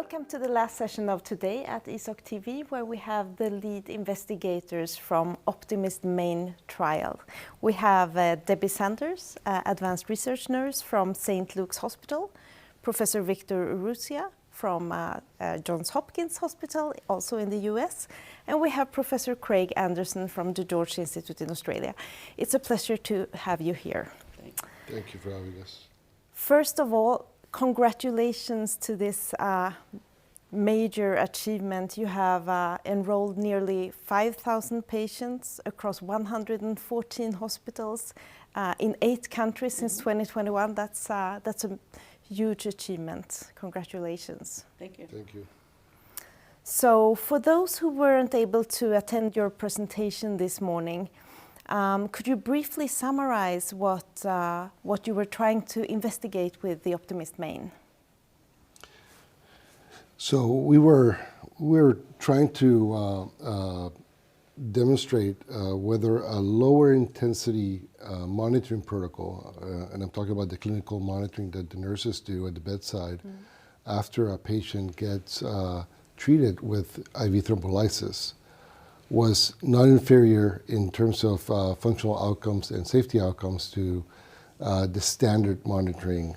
Welcome to the last session of today at ESOC TV, where we have the lead investigators from OPTIMISTMAIN trial. We have Debbie Sanders, advanced research nurse from St. Luke's Hospital, Professor Victor Urrutia from Johns Hopkins Hospital, also in the US, and we have Professor Craig Anderson from the George Institute in Australia. It's a pleasure to have you here. Thank you for having us. First of all, congratulations to this major achievement. You have enrolled nearly 5,000 patients across 114 hospitals in 8 countries since 2021. That's a huge achievement. Congratulations. Thank you. Thank you. So for those who weren't able to attend your presentation this morning, could you briefly summarize what you were trying to investigate with the OPTIMISTMAIN? So we were trying to demonstrate whether a lower intensity monitoring protocol, and I'm talking about the clinical monitoring that the nurses do at the bedside after a patient gets treated with IV thrombolysis, was not inferior in terms of functional outcomes and safety outcomes to the standard monitoring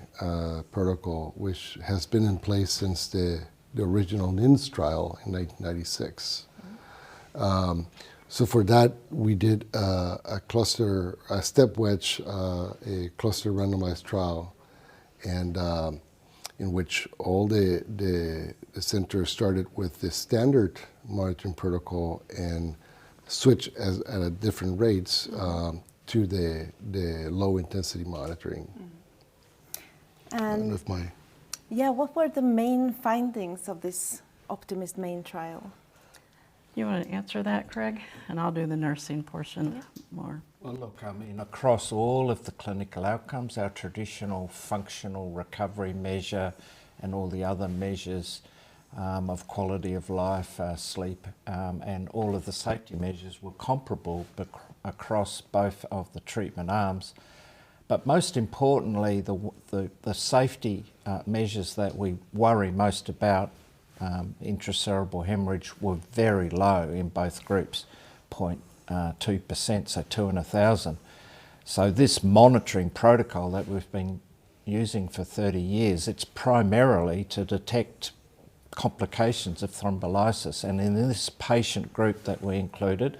protocol, which has been in place since the original NINS trial in 1996. So for that, we did a step wedge, a cluster randomized trial, and in which all the centers started with the standard monitoring protocol and switch at different rates to the low intensity monitoring. And what were the main findings of this OPTIMISTMAIN trial? You want to answer that, Craig? And I'll do the nursing portion more. Well, look, I mean, across all of the clinical outcomes, our traditional functional recovery measure and all the other measures of quality of life, sleep, and all of the safety measures were comparable across both of the treatment arms. But most importantly, the safety measures that we worry most about, intracerebral hemorrhage, were very low in both groups, 0.2%, so 2 in 1,000. So this monitoring protocol that we've been using for 30 years, it's primarily to detect complications of thrombolysis, and in this patient group that we included,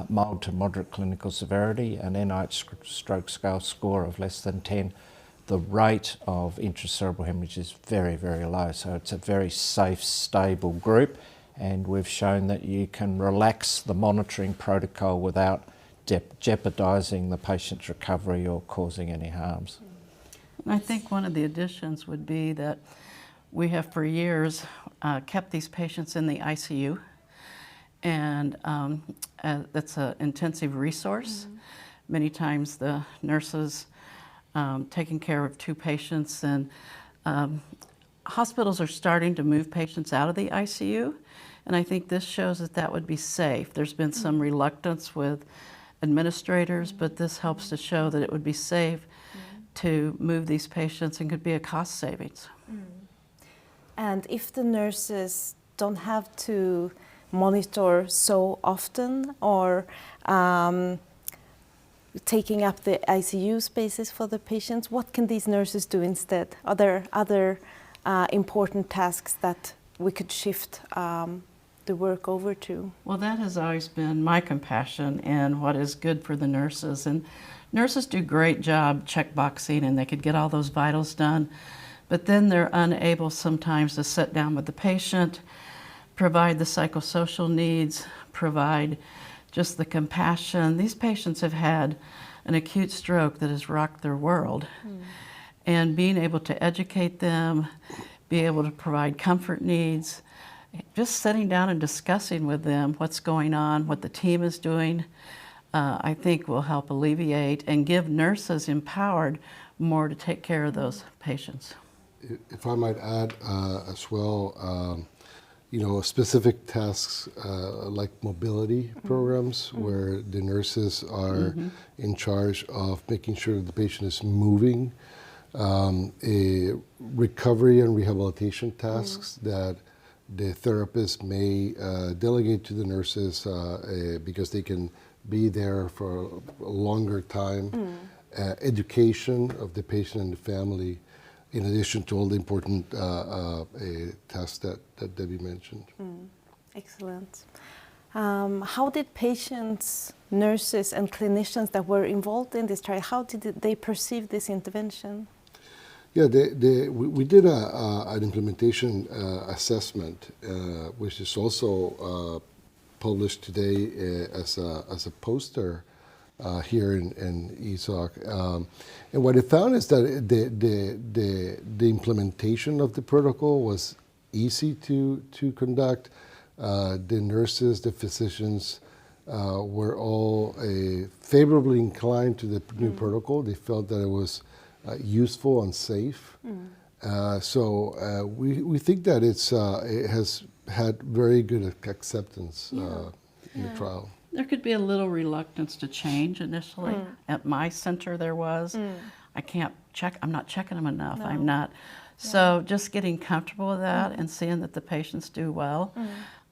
mild to moderate clinical severity, an NIH stroke scale score of less than 10, the rate of intracerebral hemorrhage is very, very low. So it's a very safe, stable group, and we've shown that you can relax the monitoring protocol without jeopardizing the patient's recovery or causing any harms. And I think one of the additions would be that we have for years kept these patients in the ICU, and that's an intensive resource. Many times the nurses taking care of 2 patients, and hospitals are starting to move patients out of the ICU, and I think this shows that that would be safe. There's been some reluctance with administrators, but this helps to show that it would be safe to move these patients and could be a cost savings. And if the nurses don't have to monitor so often or taking up the ICU spaces for the patients, what can these nurses do instead? Are there other important tasks that we could shift the work over to? Well, that has always been my compassion and what is good for the nurses. And nurses do a great job checkboxing, and they could get all those vitals done, but then they're unable sometimes to sit down with the patient, provide the psychosocial needs, provide just the compassion. These patients have had an acute stroke that has rocked their world. And being able to educate them, be able to provide comfort needs, just sitting down and discussing with them what's going on, what the team is doing, I think will help alleviate and give nurses empowered more to take care of those patients. If I might add as well, specific tasks like mobility programs where the nurses are in charge of making sure that the patient is moving recovery and rehabilitation tasks that the therapist may delegate to the nurses because they can be there for a longer time. Education of the patient and the family, in addition to all the important tasks that Debbie mentioned. Excellent. How did patients, nurses, and clinicians that were involved in this trial, how did they perceive this intervention? Yeah, we did an implementation assessment, which is also published today as a poster here in ESOC. And what it found is that the implementation of the protocol was easy to conduct. The nurses, the physicians were all favorably inclined to the new protocol. They felt that it was useful and safe. So we think that it has had very good acceptance in the trial. There could be a little reluctance to change initially. At my center there was. I can't check, I'm not checking them enough. I'm not. So just getting comfortable with that and seeing that the patients do well.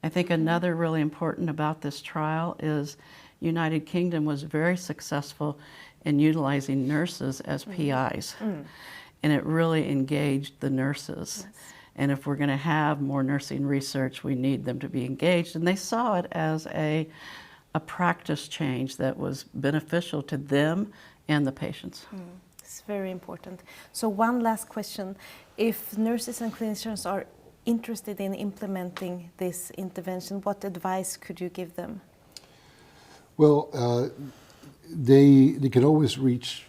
I think another really important about this trial is United Kingdom was very successful in utilizing nurses as PIs. And it really engaged the nurses. And if we're going to have more nursing research, we need them to be engaged. And they saw it as a practice change that was beneficial to them and the patients. It's very important. So one last question. If nurses and clinicians are interested in implementing this intervention, what advice could you give them? Well, they can always reach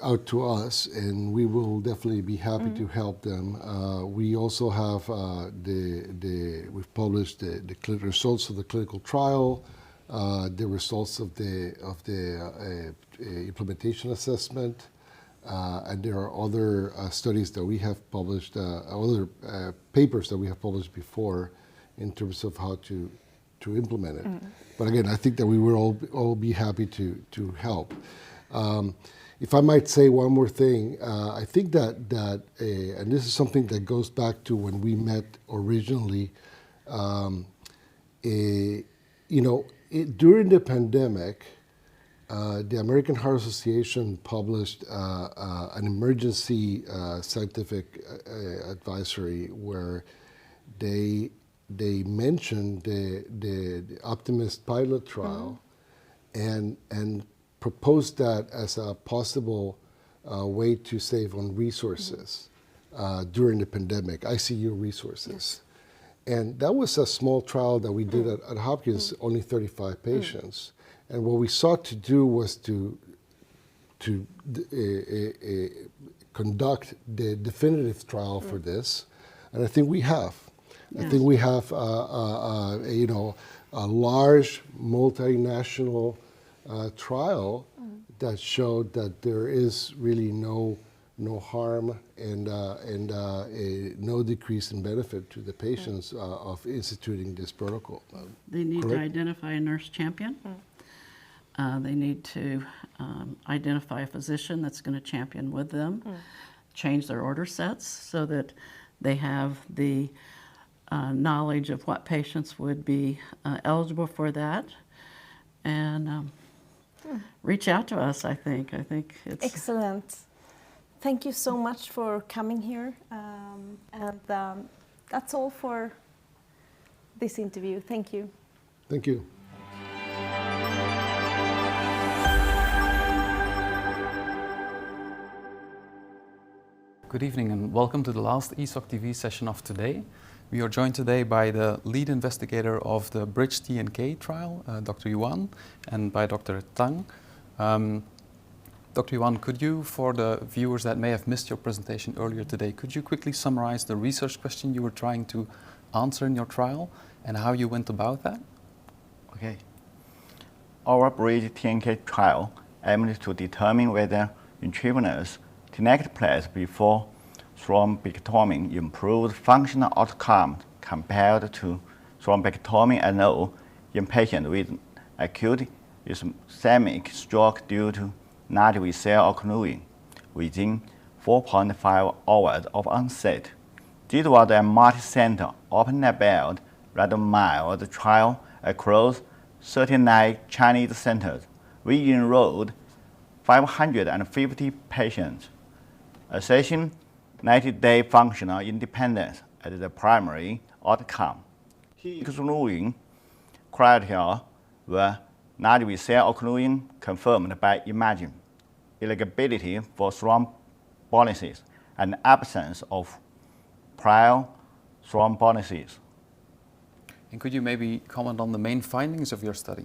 out to us, and we will definitely be happy to help them. We also have we've published the results of the clinical trial, the results of the implementation assessment, and there are other studies that we have published, other papers that we have published before in terms of how to implement it. But again, I think that we will all be happy to help. If I might say one more thing, I think that and this is something that goes back to when we met originally, during the pandemic, the American Heart Association published an emergency scientific advisory where they mentioned the Optimist pilot trial and proposed that as a possible way to save on resources during the pandemic, ICU resources. And that was a small trial that we did at Hopkins, only 35 patients. And what we sought to do was to conduct the definitive trial for this, and I think we have. I think we have a large multinational trial that showed that there is really no harm and no decrease in benefit to the patients of instituting this protocol. They need to identify a nurse champion. They need to identify a physician that's going to champion with them, change their order sets so that they have the knowledge of what patients would be eligible for that, and reach out to us, I think. I think it's... Excellent. Thank you so much for coming here. And that's all for this interview. Thank you. Thank you. Good evening and welcome to the last ESOC TV session of today. We are joined today by the lead investigator of the Bridge TNK trial, Dr. Yuan, and by Dr. Tang. Dr. Yuan, could you, for the viewers that may have missed your presentation earlier today, could you quickly summarize the research question you were trying to answer in your trial and how you went about that? Okay. Our Bridge TNK trial aimed to determine whether intravenous tenecteplase before thrombectomy improved functional outcome compared to thrombectomy alone in patients with acute ischemic stroke due to native cell occlusion within 4.5 hours of onset. This was a multi-center, open-label, randomized trial across 39 Chinese centers. We enrolled 550 patients, assessing 90-day functional independence as the primary outcome. Key excluding criteria were large cell occlusion confirmed by imaging, eligibility for thrombolysis, and absence of prior thrombolysis. And could you maybe comment on the main findings of your study?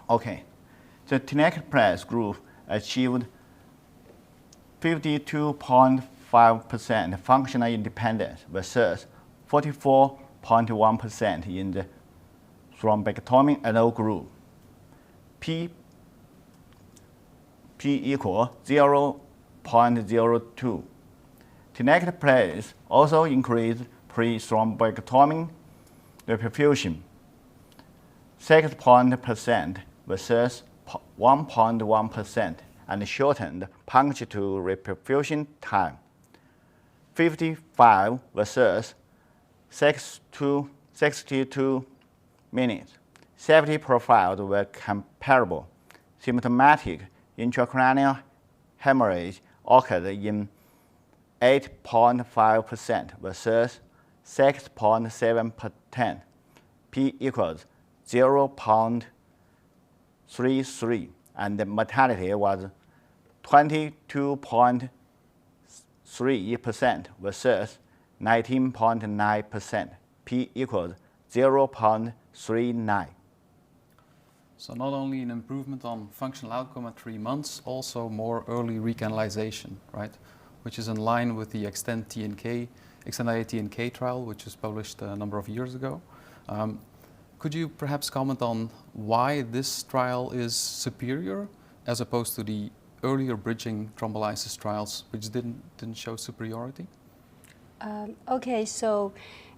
Okay, the tenecteplase group achieved 52.5% functional independence versus 44.1% in the thrombectomy alone group. P equal 0.02. Tenecteplase also increased pre-thrombectomy reperfusion 6% versus 1.1% and shortened puncture-to reperfusion time 55 versus 62 minutes. Safety profiles were comparable. Symptomatic intracranial hemorrhage occurred in 8.5% versus 6.7%. P equals 0.33, and the mortality was 22.3% versus 19.9%. P equals 0.39. So not only an improvement on functional outcome at 3 months, also more early recanalization, right? Which is in line with the extended TNK trial, which was published a number of years ago. Could you perhaps comment on why this trial is superior as opposed to the earlier bridging thrombolysis trials, which didn't show superiority? Okay, so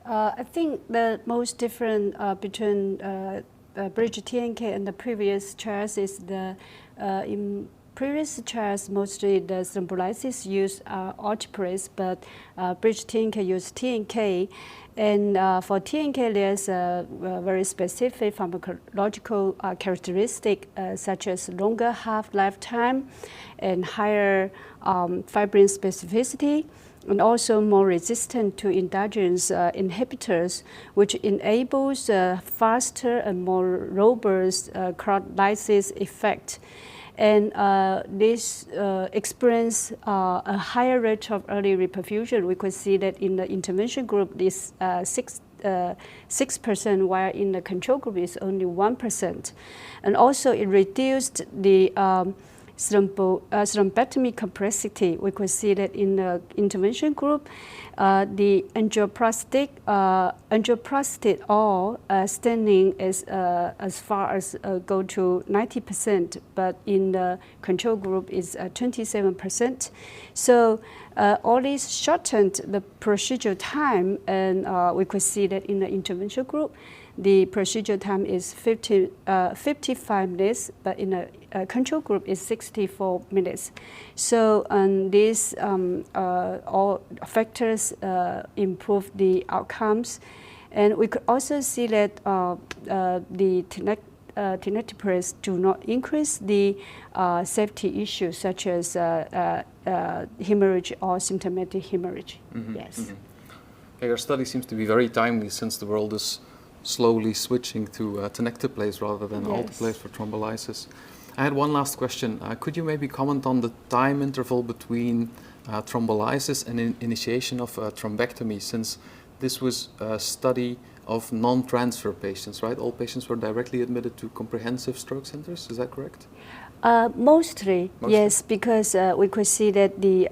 I think the most different between bridge TNK and the previous trials is in previous trials mostly the thrombolysis used Optimist, but bridge TNK used TNK. And for TNK, there's a very specific pharmacological characteristic such as longer half-life time and higher fibrin specificity, and also more resistant to endogenous inhibitors, which enables a faster and more robust lysis effect. And this experience a higher rate of early reperfusion. We could see that in the intervention group, this 6%, while in the control group is only 1%. And also it reduced the thrombectomy complexity. We could see that in the intervention group, the angioplastic all standing as far as go to 90%, but in the control group is 27%. So all this shortened the procedure time, and we could see that in the intervention group, the procedure time is 55 minutes, but in a control group is 64 minutes. So these all factors improve the outcomes. And we could also see that the tenecteplase do not increase the safety issues such as hemorrhage or symptomatic hemorrhage. Mm-hmm. Yes. Mm-hmm. Okay, your study seems to be very timely since the world is slowly switching to tenecteplase rather than alteplase for thrombolysis. I had one last question. Could you maybe comment on the time interval between thrombolysis and initiation of thrombectomy, since this was a study of non-transfer patients, right? All patients were directly admitted to comprehensive stroke centers, is that correct? Mostly, yes, because we could see that the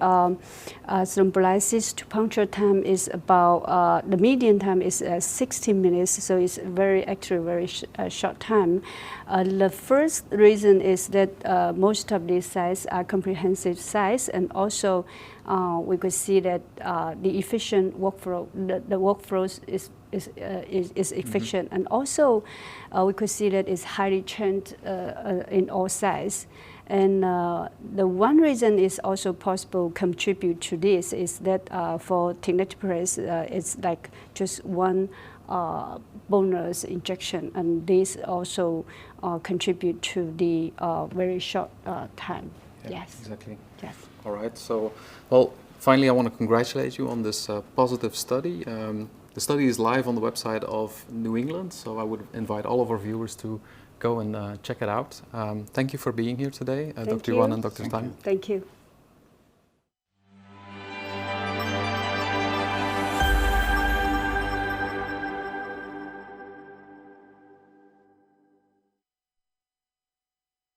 thrombolysis to puncture time is about, the median time is 60 minutes, so it's very short time. The first reason is that most of these sites are comprehensive sites, and also we could see that the efficient workflow, the workflows is efficient, and also we could see that it's highly trained in all sites. And the one reason is also possible contribute to this is that for tinnitus, it's like just one bonus injection, and this also contribute to the very short time. Yeah, Yes. exactly. Yes. All right. So, well, finally, I want to congratulate you on this positive study. The study is live on the website of New England, so I would invite all of our viewers to go and check it out. Thank you for being here today, Dr. Yuan and Dr. Tang. Thank you.